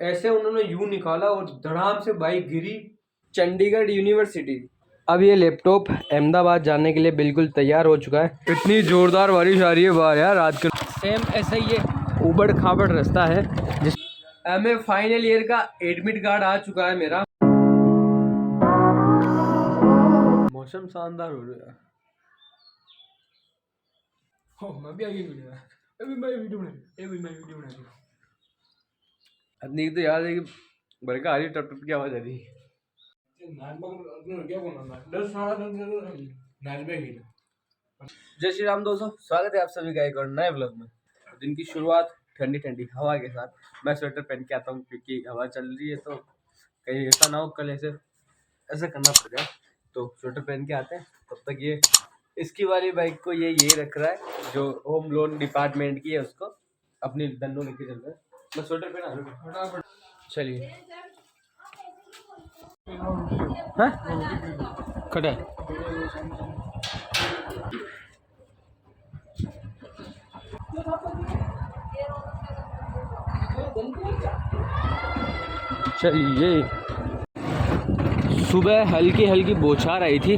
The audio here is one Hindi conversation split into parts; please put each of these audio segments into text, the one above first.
ऐसे उन्होंने यूं निकाला और धड़ाम से बाइक गिरी। चंडीगढ़ यूनिवर्सिटी। अब ये लैपटॉप अहमदाबाद जाने के लिए बिल्कुल तैयार हो चुका है। इतनी जोरदार बारिश आ रही है बाहर यार रात के। सेम ऐसा ही ये उबड़ खाबड़ रास्ता है जिस एमए फाइनल ईयर का एडमिट कार्ड आ चुका है मेरा। मौसम शानदार हो रहा है। मैं भी आगे वीडियो बना अतनी तो याद है कि बरका आ रही टप टप की आवाज आ रही है। जय श्री राम दोस्तों, स्वागत है आप सभी का एक और नए व्लॉग में। दिन की शुरुआत ठंडी ठंडी हवा के साथ। मैं स्वेटर पहन के आता हूँ क्योंकि हवा चल रही है, तो कहीं ऐसा ना हो कल ऐसे करना पड़ जाए, तो स्वेटर पहन के आते हैं। तब तक ये इसकी वाली बाइक को ये रख रहा है जो होम लोन डिपार्टमेंट की है, उसको अपनी दन्नों लेके चल रहा है। मैं स्वेटर पहना चलिए। खड़ा चलिए। सुबह हल्की हल्की बौछार आई थी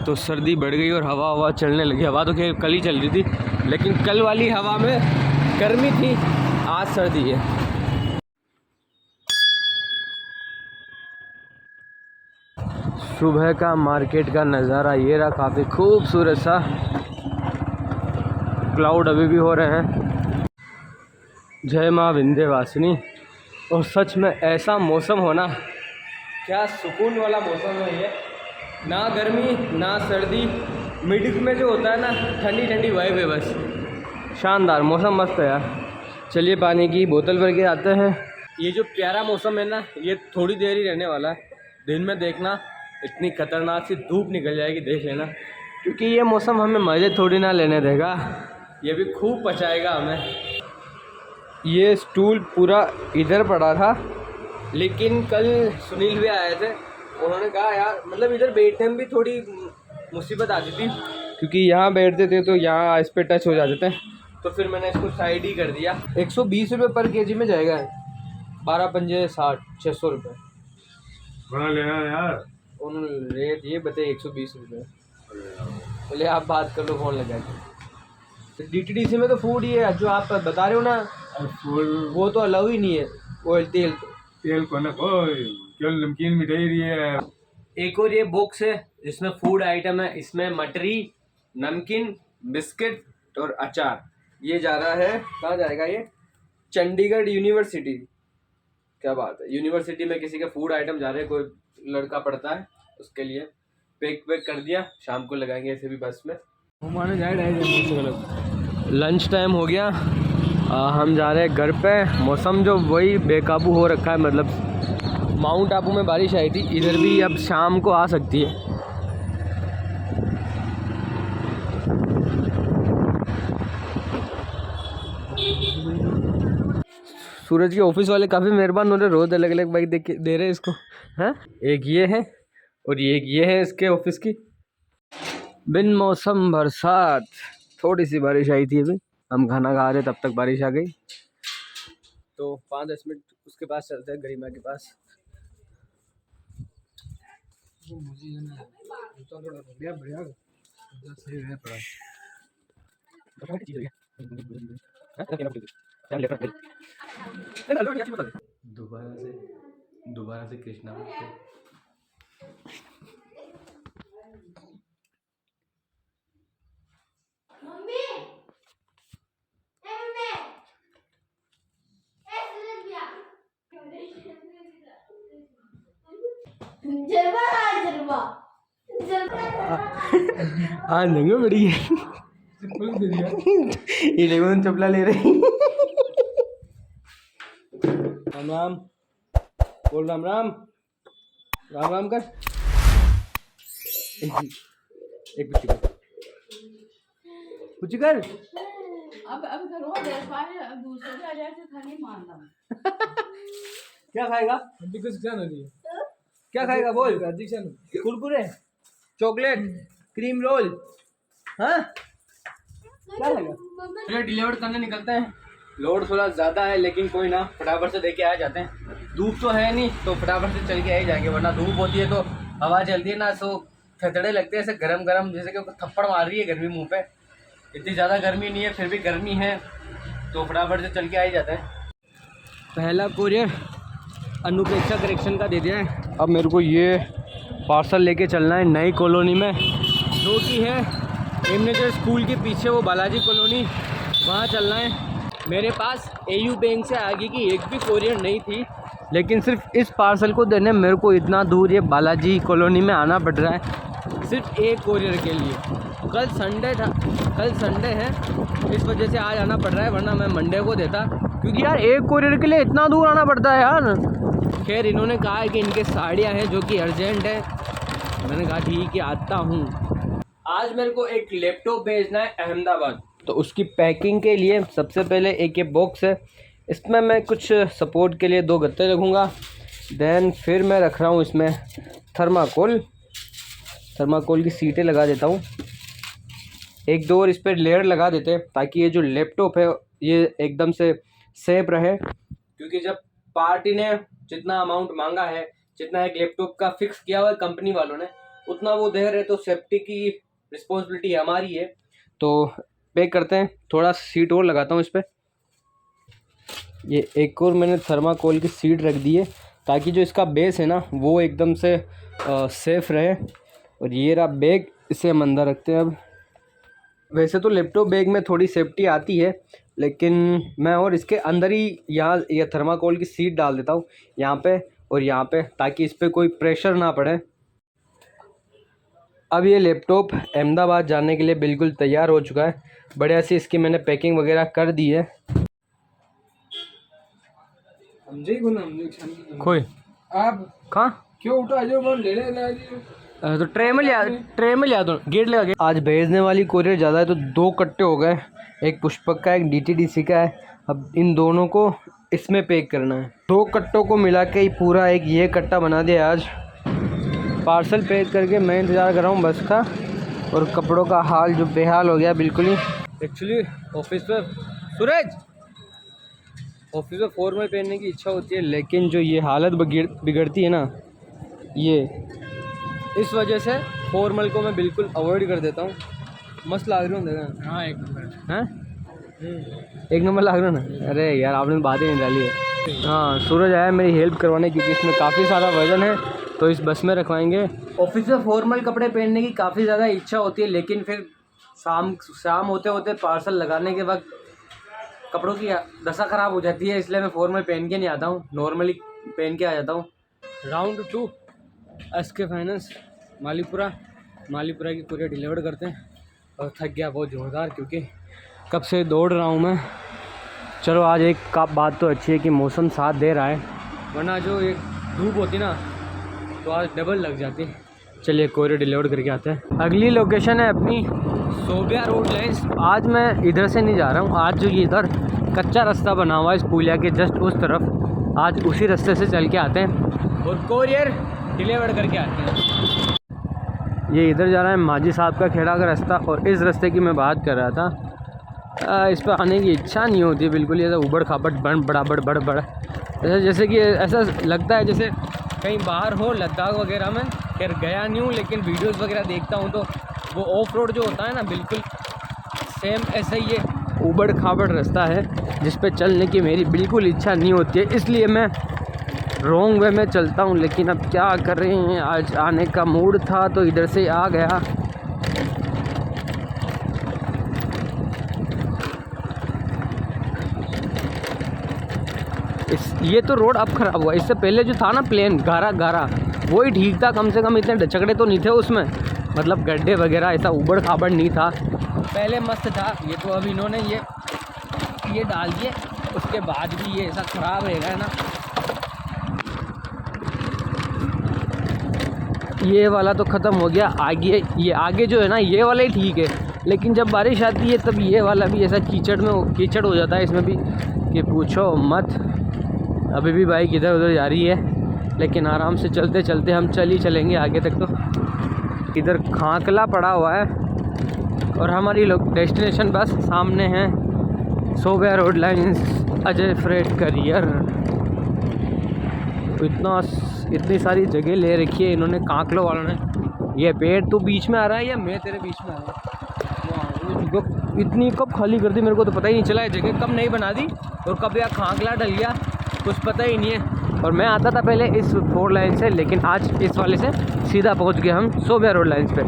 तो सर्दी बढ़ गई और हवा चलने लगी। हवा तो खैर कल ही चल रही थी, लेकिन कल वाली हवा में गर्मी थी, आज सर्दी है। सुबह का मार्केट का नज़ारा ये रहा, काफ़ी खूबसूरत सा। क्लाउड अभी भी हो रहे हैं। जय माँ विंध्यवासिनी। और सच में ऐसा मौसम होना, क्या सुकून वाला मौसम है ये। ना गर्मी ना सर्दी, मिड में जो होता है ना, ठंडी ठंडी वाइब है बस। शानदार मौसम, मस्त है यार। चलिए पानी की बोतल भर के आते हैं। ये जो प्यारा मौसम है ना, ये थोड़ी देर ही रहने वाला है। दिन में देखना इतनी खतरनाक सी धूप निकल जाएगी, देख लेना। क्योंकि ये मौसम हमें मज़े थोड़ी ना लेने देगा, ये भी खूब पचाएगा हमें। ये स्टूल पूरा इधर पड़ा था, लेकिन कल सुनील भी आए थे, उन्होंने कहा यार मतलब इधर बैठने में भी थोड़ी मुसीबत आती थी, क्योंकि यहाँ बैठते थे तो यहाँ इस पे टच हो जाते थे, तो फिर मैंने इसको साइड ही कर दिया। 120 रुपये पर केजी में जाएगा। 12 पंजे 60, 600 रुपये बड़ा लेना यार। उन्होंने रेट ये बताए 120 रुपये। बोले आप बात कर लो फ़ोन लगा के। DTDC में तो फूड ही है जो आप बता रहे हो ना, वो तो अलाउ ही नहीं है। ऑयल तेल को ना कोई केवल नमकीन मिठाई रही है। एक और ये बॉक्स है जिसमें फूड आइटम है। इसमें मटरी, नमकीन, बिस्किट और अचार। ये जा रहा है, कहाँ जाएगा ये? चंडीगढ़ यूनिवर्सिटी। क्या बात है, यूनिवर्सिटी में किसी के फूड आइटम जा रहे हैं, कोई लड़का पढ़ता है उसके लिए। पैक कर दिया, शाम को लगाएंगे ऐसे भी बस में। लंच टाइम हो गया, हम जा रहे हैं घर पे। मौसम जो वही बेकाबू हो रखा है, मतलब माउंट आबू में बारिश आई थी, इधर भी अब शाम को आ सकती है। सूरज के ऑफिस वाले काफ़ी मेहरबान हो रहे, रोज़ अलग अलग बाइक दे रहे हैं इसको। हैं, एक ये है और ये है इसके ऑफिस की। बिन मौसम बरसात, थोड़ी सी बारिश आई थी अभी, हम खाना खा रहे तब तक बारिश आ गई। तो 5-10 मिनट उसके पास चलते हैं, गरिमा के पास। दोबारा से कृष्णा हाँ नहीं बड़ी इलेवन चपला ले रही। राम राम बोल, राम राम राम राम कर। एक कुछ कर। अब दूसरे आ जाए तो खाने मारना। क्या खाएगा? क्या खाएगा बोल? कुरकुरे, चॉकलेट, क्रीम रोल, हाँ क्या खाएगा? डिलीवर करने निकलते हैं। लोड थोड़ा ज़्यादा है, लेकिन कोई ना, फटाफट से देके आ जाते हैं। धूप तो है नहीं तो फटाफट से चल के आ ही जाएंगे, वरना धूप होती है तो हवा चलती है ना, तो थतड़े लगते हैं ऐसे गरम गरम, जैसे कि थप्पड़ मार रही है गर्मी मुंह पे। इतनी ज़्यादा गर्मी नहीं है, फिर भी गर्मी है, तो फटाफट से चल के आ ही जाते हैं। पहला कोरियर अनुपेक्षा करेक्शन का दे दिया है। अब मेरे को ये पार्सल लेके चलना है नई कॉलोनी में, जो कि है एमनेचर स्कूल के पीछे वो बालाजी कॉलोनी, वहाँ चलना है। मेरे पास एयू बैंक से आगे की एक भी कोरियर नहीं थी, लेकिन सिर्फ इस पार्सल को देने मेरे को इतना दूर ये बालाजी कॉलोनी में आना पड़ रहा है, सिर्फ एक कोरियर के लिए। कल संडे था, कल संडे है, इस वजह से आज आना पड़ रहा है, वरना मैं मंडे को देता, क्योंकि यार एक कोरियर के लिए इतना दूर आना पड़ता है यार। खैर इन्होंने कहा है कि इनके साड़ियाँ हैं जो कि अर्जेंट है, मैंने कहा ठीक है आता हूँ। आज मेरे को एक लैपटॉप भेजना है अहमदाबाद, तो उसकी पैकिंग के लिए सबसे पहले एक ये बॉक्स है, इसमें मैं कुछ सपोर्ट के लिए 2 गत्ते रखूँगा। देन फिर मैं रख रहा हूँ इसमें थर्माकोल की सीटें लगा देता हूँ, 1-2 और इस पर लेयर लगा देते हैं, ताकि ये जो लैपटॉप है ये एकदम से सेफ रहे। क्योंकि जब पार्टी ने जितना अमाउंट मांगा है, जितना एक लैपटॉप का फिक्स किया हुआ है कंपनी वालों ने, उतना वो दे रहे, तो सेफ्टी की रिस्पॉन्सिबिलिटी हमारी है। तो पैक करते हैं, थोड़ा सीट और लगाता हूँ इस पर। ये एक और मैंने थर्माकोल की सीट रख दी है, ताकि जो इसका बेस है ना वो एकदम से सेफ़ रहे। और ये रहा बैग, इसे हम अंदर रखते हैं। अब वैसे तो लैपटॉप बैग में थोड़ी सेफ्टी आती है, लेकिन मैं और इसके अंदर ही यहाँ ये थर्माकोल की सीट डाल देता हूँ, यहाँ पे और यहाँ पे, ताकि इस पर कोई प्रेशर ना पड़े। अब ये लैपटॉप अहमदाबाद जाने के लिए बिल्कुल तैयार हो चुका है, बढ़िया सी इसकी मैंने पैकिंग वगैरह कर दी है। कोई आप कहाँ क्यों उठा जो ले तो ट्रे में लिया दो, गेट लगा के। आज भेजने वाली कोरियर ज़्यादा है तो 2 कट्टे हो गए, एक पुष्पक का, एक DTDC का है। अब इन दोनों को इसमें पैक करना है। 2 कट्टों को मिला के ही पूरा एक ये कट्टा बना दिया आज। पार्सल पैक करके मैं इंतज़ार कर रहा हूँ बस का, और कपड़ों का हाल जो बेहाल हो गया बिल्कुल ही। एक्चुअली ऑफिस में ऑफिस में फॉर्मल पहनने की इच्छा होती है, लेकिन जो ये हालत बिगड़ती है ना, ये इस वजह से फॉर्मल को मैं बिल्कुल अवॉइड कर देता हूँ। मस्त लाग रही हूँ देखा। हाँ एक नंबर। हैं 1 नंबर लाग रहा ना। अरे यार आपने बातें नहीं डाली है। हाँ सूरज आया मेरी हेल्प करवाने, क्योंकि इसमें काफ़ी सारा वजन है, तो इस बस में रखवाएंगे। ऑफिस में फॉर्मल कपड़े पहनने की काफ़ी ज़्यादा इच्छा होती है, लेकिन फिर शाम होते होते पार्सल लगाने के वक्त कपड़ों की दशा ख़राब हो जाती है, इसलिए मैं फॉर्मल पहन के नहीं आता हूँ, नॉर्मली पहन के आ जाता हूँ। राउंड 2 SK फाइनेंस मालीपुरा की कोरियर डिलीवर करते हैं। और थक गया बहुत ज़ोरदार, क्योंकि कब से दौड़ रहा हूँ मैं। चलो आज एक का बात तो अच्छी है कि मौसम साथ दे रहा है, वरना जो एक धूप होती ना तो आज डबल लग जाती। चलिए कोरियर डिलीवर करके आते हैं। अगली लोकेशन है अपनी सोबिया रोड लाइन्स। आज मैं इधर से नहीं जा रहा हूँ, आज जो ये इधर कच्चा रास्ता बना हुआ है इस पुलिया के जस्ट उस तरफ, आज उसी रास्ते से चल के आते हैं और कोरियर डिलीवर करके आते हैं। ये इधर जा रहा है माजी साहब का खेड़ा का रास्ता, और इस रास्ते की मैं बात कर रहा था। इस पर आने की इच्छा नहीं होती बिल्कुल, ये उबड़ खाबड़ बड़ जैसे कि ऐसा लगता है जैसे कहीं बाहर हो, लद्दाख वगैरह में। खैर गया नहीं हूँ, लेकिन वीडियोस वगैरह देखता हूँ तो वो ऑफ रोड जो होता है ना, बिल्कुल सेम ऐसा ही ये उबड़ खाबड़ रास्ता है, जिस पे चलने की मेरी बिल्कुल इच्छा नहीं होती है, इसलिए मैं रॉन्ग वे में चलता हूँ। लेकिन अब क्या कर रहे हैं, आज आने का मूड था तो इधर से आ गया। ये तो रोड अब ख़राब हुआ, इससे पहले जो था ना प्लेन गारा वही ठीक था, कम से कम इतने डचकड़े तो नहीं थे उसमें, मतलब गड्ढे वगैरह ऐसा उबड़ खाबड़ नहीं था, पहले मस्त था। ये तो अब इन्होंने ये डाल दिए, उसके बाद भी ये ऐसा ख़राब रहेगा ना। ये वाला तो ख़त्म हो गया, आगे ये आगे जो है ना ये वाला ही ठीक है, लेकिन जब बारिश आती है तब ये वाला भी ऐसा कीचड़ हो जाता है इसमें भी कि पूछो मत। अभी भी बाइक इधर उधर जा रही है, लेकिन आराम से चलते चलते हम चलेंगे आगे तक। तो इधर खांकला पड़ा हुआ है और हमारी लोग डेस्टिनेशन बस सामने है, Sobia road lines, Ajay freight career. इतनी सारी जगह ले रखी है इन्होंने कांकलो वालों ने। ये पेड़ तो बीच में आ रहा है या मैं तेरे बीच में आ रहा हूँ? इतनी कब खाली कर दी मेरे को तो पता ही नहीं चला। ये जगह कब नहीं बना दी और कब यार खांकला डल गया कुछ पता ही नहीं है। और मैं आता था पहले इस 4 लाइन से, लेकिन आज इस वाले से सीधा पहुंच गए हम सोबिया रोड लाइन्स पे।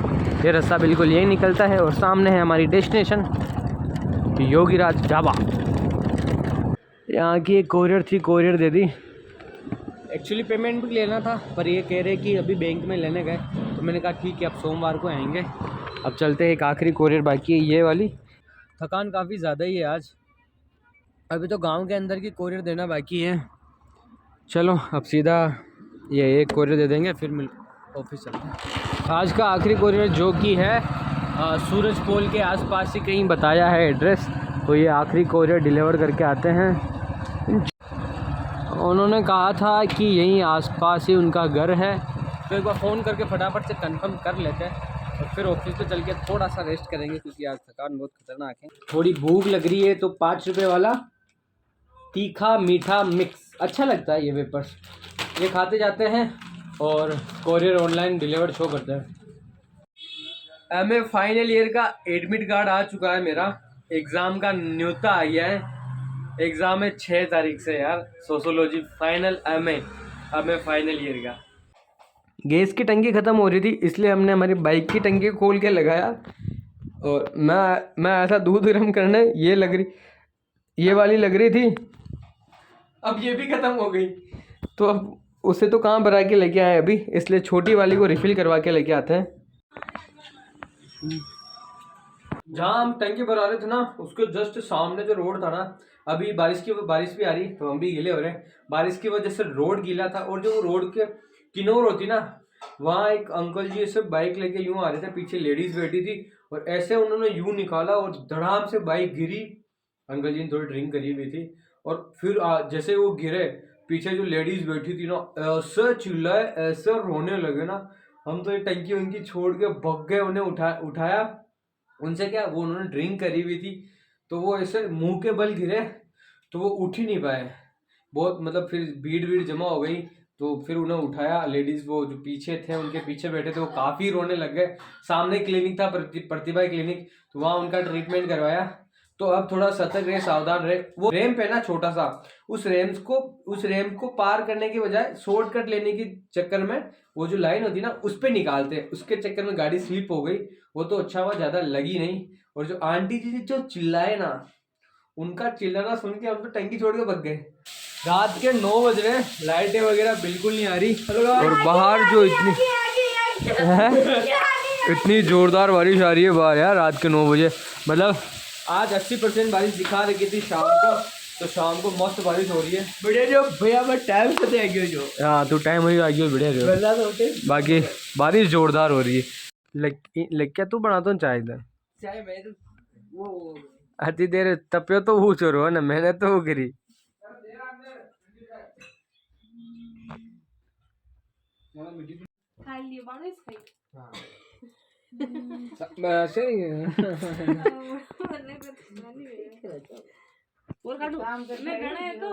ये रास्ता बिल्कुल यही निकलता है और सामने है हमारी डेस्टिनेशन योगीराज ढाबा। यहाँ की एक कोरियर थी, कोरियर दे दी। एक्चुअली पेमेंट भी लेना था पर ये कह रहे कि अभी बैंक में लेने गए, तो मैंने कहा ठीक है अब सोमवार को आएंगे। अब चलते हैं, एक आखिरी कोरियर बाकी है ये वाली। थकान काफ़ी ज़्यादा ही है आज, अभी तो गांव के अंदर की कोरियर देना बाकी है। चलो अब सीधा ये एक कोरियर दे देंगे फिर मिल ऑफिस चलते हैं। आज का आखिरी कोरियर जो कि है सूरज पोल के आसपास ही कहीं बताया है एड्रेस, तो ये आखिरी कोरियर डिलीवर करके आते हैं। उन्होंने कहा था कि यहीं आसपास ही उनका घर है, तो एक बार फ़ोन करके फटाफट से कंफर्म कर लेते हैं और फिर ऑफिस पे चल के थोड़ा सा रेस्ट करेंगे क्योंकि आज थकान बहुत खतरनाक है। थोड़ी भूख लग रही है तो 5 रुपये वाला तीखा मीठा मिक्स अच्छा लगता है ये वेपर्स, ये खाते जाते हैं और कोरियर ऑनलाइन डिलीवर शो करता है। एमए फाइनल ईयर का एडमिट कार्ड आ चुका है मेरा, एग्ज़ाम का न्योता आ गया है। एग्ज़ाम है 6 तारीख से यार, sociology final MA final year का। गैस की टंकी ख़त्म हो रही थी इसलिए हमने हमारी बाइक की टंकी खोल के लगाया और मैं ऐसा दूध गर्म करने ये वाली लग रही थी, अब ये भी ख़त्म हो गई तो अब उसे तो कहाँ भरा के लेके आए अभी, इसलिए छोटी वाली को रिफ़िल करवा के लेके आते हैं। जहाँ हम टंकी भरा रहे थे ना उसके जस्ट सामने जो रोड था ना, अभी बारिश भी आ रही तो हम भी गीले हो रहे हैं। बारिश की वजह से रोड गीला था और जो रोड के किनार होती ना, वहाँ एक अंकल जी ऐसे बाइक लेके यूँ आ रहे थे, पीछे लेडीज बैठी थी और ऐसे उन्होंने यूँ निकाला और धड़ाम से बाइक गिरी। अंकल जी ने थोड़ी ड्रिंक करी हुई थी और फिर जैसे वो गिरे, पीछे जो लेडीज बैठी थी ना ऐसे चिल्लाए, ऐसे रोने लगे ना, हम तो ये टंकी उनकी छोड़ के भग गए। उन्हें उठाया, उनसे क्या, वो उन्होंने ड्रिंक करी हुई थी तो वो ऐसे मुंह के बल गिरे तो वो उठ ही नहीं पाए। बहुत मतलब फिर भीड़ जमा हो गई तो फिर उन्हें उठाया। लेडीज़ वो जो पीछे थे उनके पीछे बैठे थे वो काफ़ी रोने लग गए। सामने क्लिनिक था प्रतिभा क्लिनिक, तो वहाँ उनका ट्रीटमेंट करवाया। तो अब थोड़ा सतर्क रहे, सावधान रहे। वो रैंप है ना छोटा सा, उस रैंप को पार करने की बजाय शॉर्टकट लेने के चक्कर में वो जो लाइन होती है ना उस पर निकालते हैं, उसके चक्कर में गाड़ी स्लिप हो गई। वो तो अच्छा हुआ ज़्यादा लगी नहीं। और जो आंटी जी जो चिल्लाए ना, उनका चिल्लाना सुन के हम तो टंकी छोड़ के भग गए। रात के 9 बज रहे हैं, लाइटें वगैरह बिल्कुल नहीं आ रही और बाहर जो इतनी जोरदार बारिश आ रही है बाहर यार रात के 9 बजे। मतलब आज 80% बारिश दिखा रखी थी शाम को, तो शाम को मस्त बारिश हो रही है। बढ़िया जो भैया मैं टाइम से आ गया जो। हाँ तू टाइम ही आ गया बढ़िया जो। बाकी बारिश जोरदार हो रही है। लग क्या तू बना तो चाय मैं तो वो अति देर तपियो तो वो चोरो है ना, मैंने तो वो गिरी। और काटू मैं गणा है तो